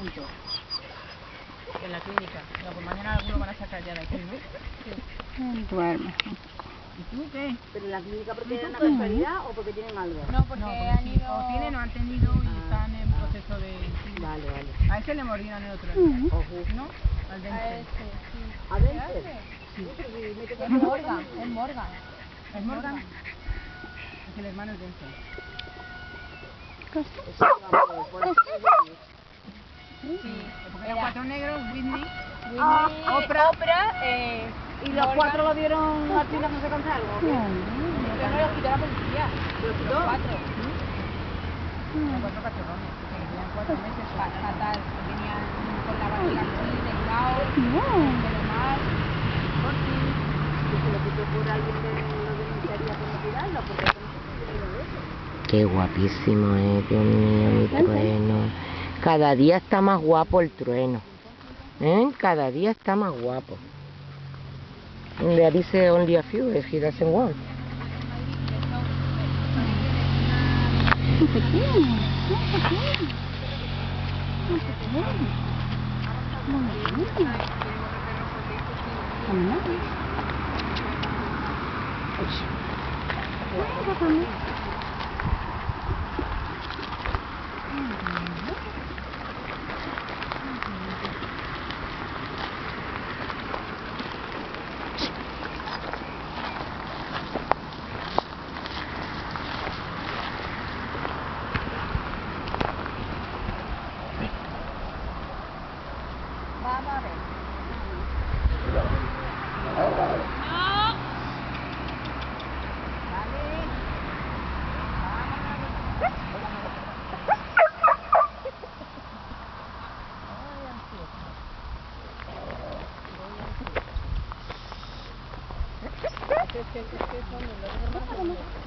juntos. En la clínica. No, pues mañana algunos van a sacar ya de aquí, ¿no? Sí. Duerme. ¿Y tú qué? ¿Pero en la clínica porque era una casualidad o porque tienen algo? No, porque han sí, ido... o tienen o han tenido y están en proceso de... Vale, vale. A ese le mordieron el otro día, ¿no? Al A Denzel. ese, sí. ¿A Denzel? Sí. Es Morgan, es Morgan. ¿Es Morgan? Es el hermano de Denzel. Sí. Porque eran 4 negros, Whitney, Oprah, ¿Y los 4 lo dieron al final no se cansa algo? pero no los quitó la policía. ¿Los quitó? 4. eran 4 cachorrones, que tenían 4 meses. Fatal, venían con la barriga así, delgado, pero mal. Que se lo quitó por alguien de lo denunciaría por no cuidarlo, porque no se cuida de eso. Qué guapísimo es, Dios mío, mi trueno. Cada día está más guapo el trueno. Cada día está más guapo. Le dice only a few if he doesn't want. Muy pequeño, muy pequeño. Muy pequeño. Muy pequeño. Caminando. Vamos a ver. Es que son los hermanos.